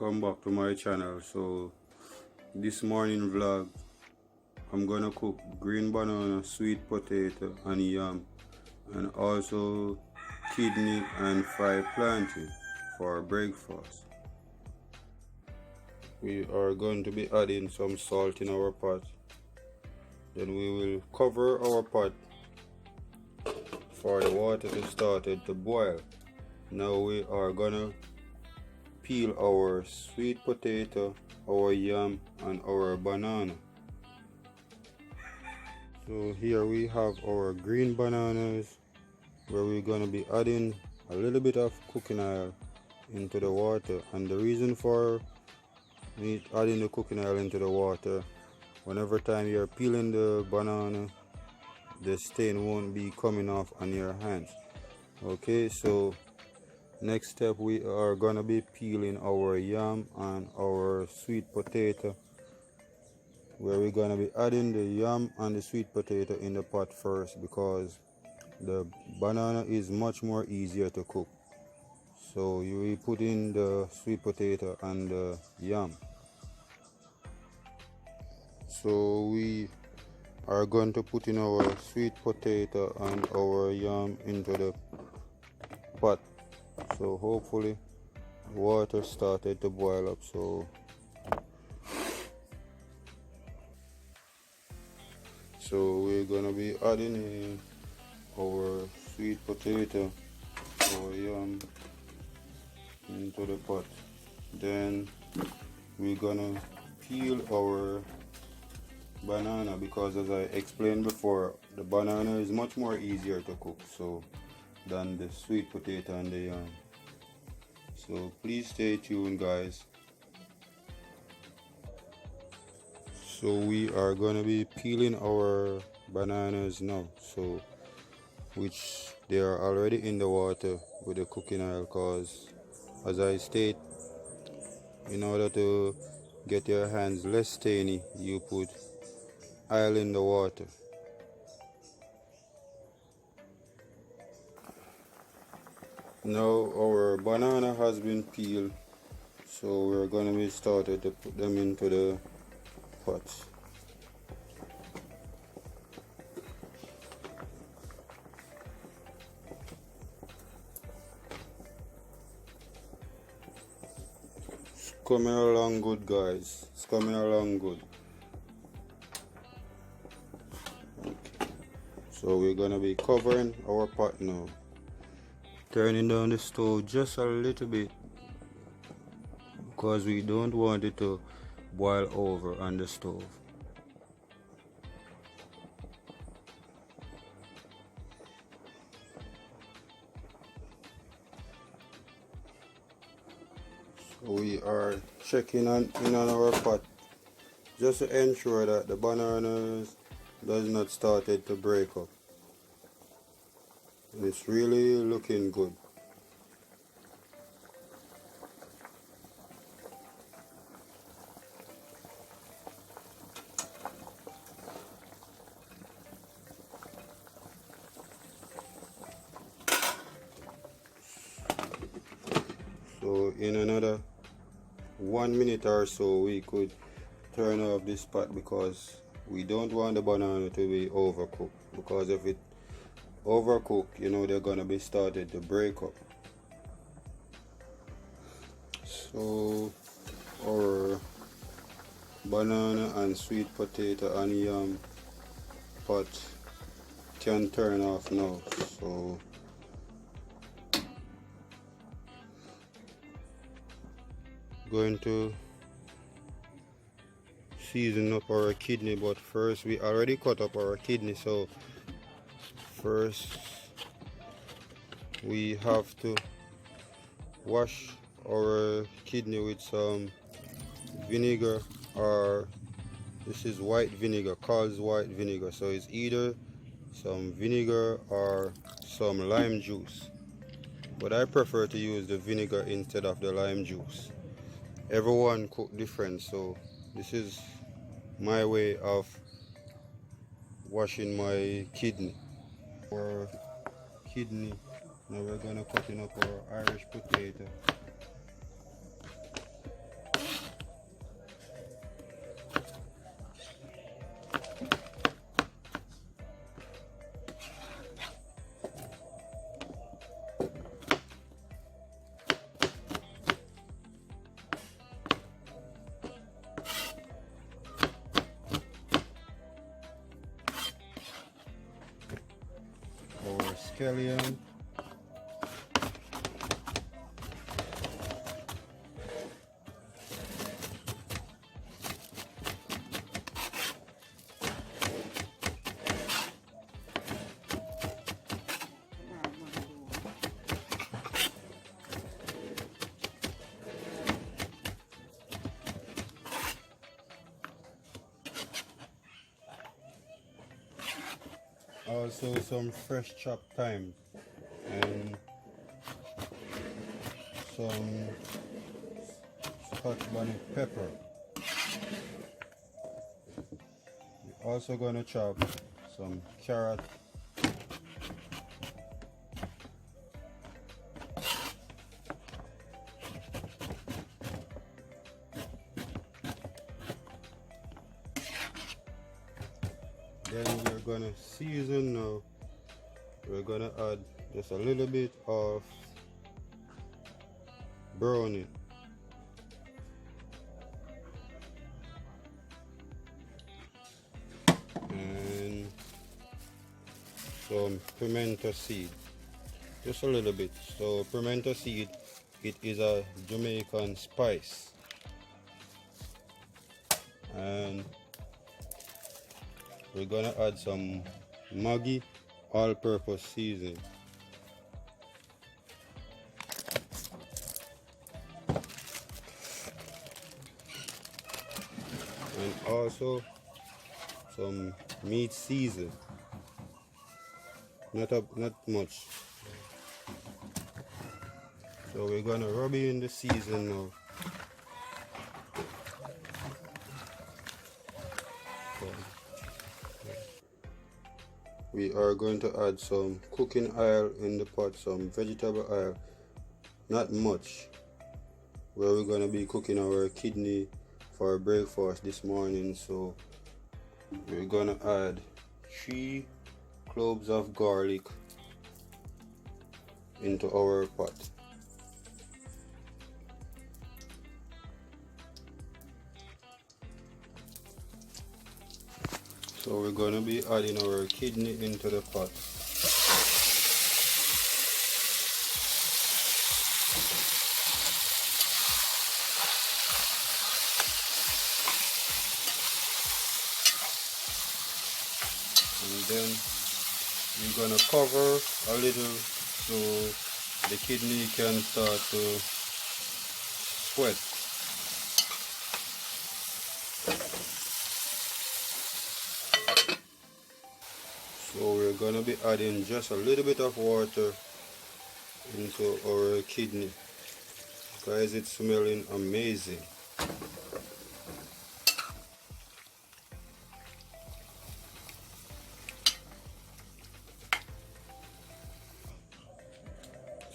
welcome back to my channel. So this morning vlog, I'm gonna cook green banana, sweet potato and yam, and also kidney and fried plantain for breakfast. We are going to be adding some salt in our pot. Then we will cover our pot for the water to start to boil. Now we are gonna peel our sweet potato, our yam and our banana. So here we have our green bananas, where we're gonna be adding a little bit of cooking oil into the water. And the reason for me adding the cooking oil into the water, whenever time you're peeling the banana, the stain won't be coming off on your hands. Okay, so next step, we are gonna be peeling our yam and our sweet potato, where we're gonna be adding the yam and the sweet potato in the pot first, because the banana is much more easier to cook. So you will put in the sweet potato and the yam. So we are going to put in our sweet potato and our yam into the pot. So hopefully water started to boil up. So we're gonna be adding in our sweet potato, our yam into the pot. Then we're gonna peel our banana, because as I explained before, the banana is much more easier to cook than the sweet potato and the yam. So please stay tuned, guys. So we are going to be peeling our bananas now, which they are already in the water with the cooking oil, because as I state, in order to get your hands less stainy, you put oil in the water. Now our banana has been peeled, so we're going to be started to put them into the pot. It's coming along good, guys. It's coming along good. Okay. So we're going to be covering our pot now. Turning down the stove just a little bit, because we don't want it to boil over on the stove. So we are checking in on our pot just to ensure that the bananas does not start to break up. And it's really looking good. So in another 1 minute or so, we could turn off this pot, because we don't want the banana to be overcooked, because if it overcooked, they're gonna be started to break up. So our banana and sweet potato and yam pot can turn off now. So going to season up our kidney, but first we already cut up our kidney, so first we have to wash our kidney with some vinegar, or this is white vinegar, Carl's white vinegar. So it's either some vinegar or some lime juice, but I prefer to use the vinegar instead of the lime juice. Everyone cook different, so this is my way of washing my kidney. Our kidney, now we're gonna cutting up our Irish potato. scallion. Also some fresh chopped thyme and some Scotch bonnet pepper. We're also going to chop some carrot, then we're going to season now. We're going to add just a little bit of browning. And some pimento seed, just a little bit. So pimento seed, it is a Jamaican spice, and we're gonna add some Maggi all-purpose seasoning. And also some meat season. Not much. So we're gonna rub in the season now. We are going to add some cooking oil in the pot, some vegetable oil, not much, where we're going to be cooking our kidney for breakfast this morning. So we're going to add 3 cloves of garlic into our pot. So we're going to be adding our kidney into the pot. And then we're going to cover a little so the kidney can start to sweat. So we're going to be adding just a little bit of water into our kidney. Guys, it's smelling amazing.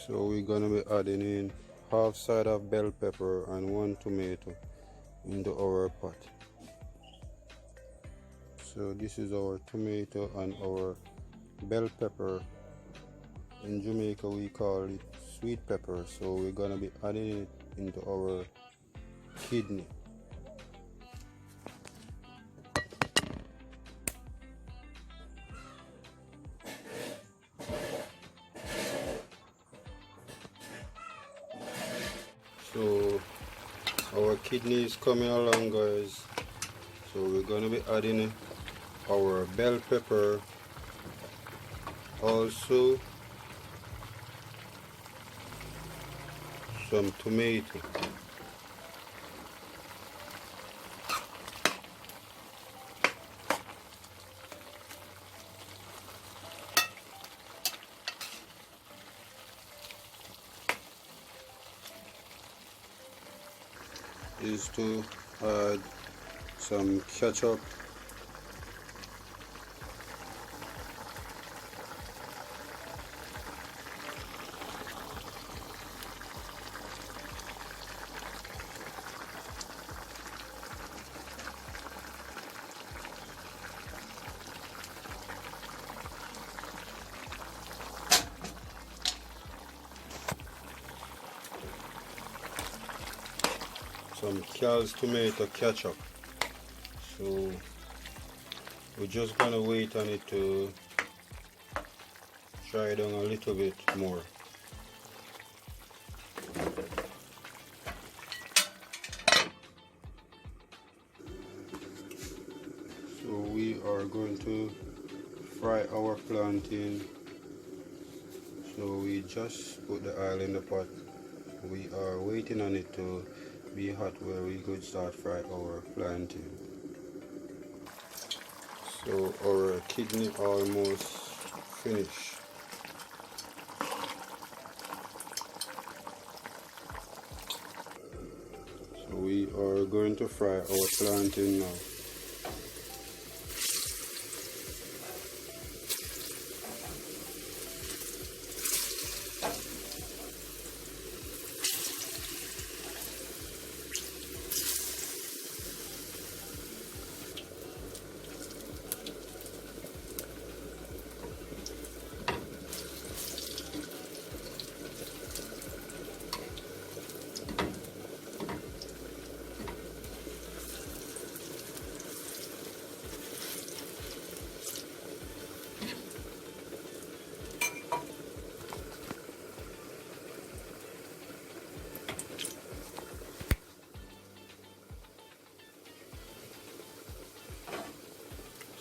So we're going to be adding in half side of bell pepper and 1 tomato into our pot. So this is our tomato and our bell pepper. In Jamaica we call it sweet pepper. So we're gonna be adding it into our kidney. So our kidney is coming along, guys. So we're gonna be adding our bell pepper, also some tomato. Is to add some ketchup, some Cal's tomato ketchup. So we're just gonna wait on it to dry down a little bit more. So we are going to fry our plantain. So we just put the oil in the pot. We are waiting on it to be hot where we could start fry our plantain. So our kidney almost finished. So we are going to fry our plantain now.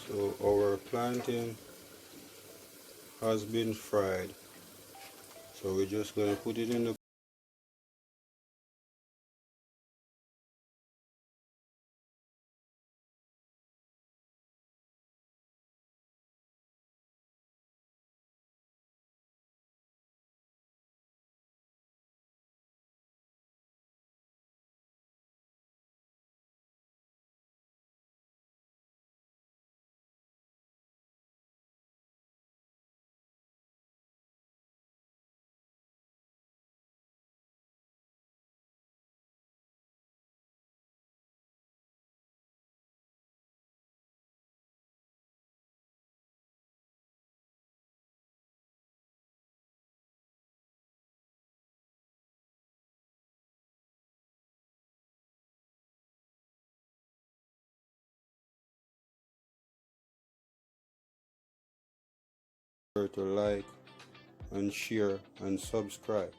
So our plantain has been fried. So we're just going to put it in the to like and share and subscribe.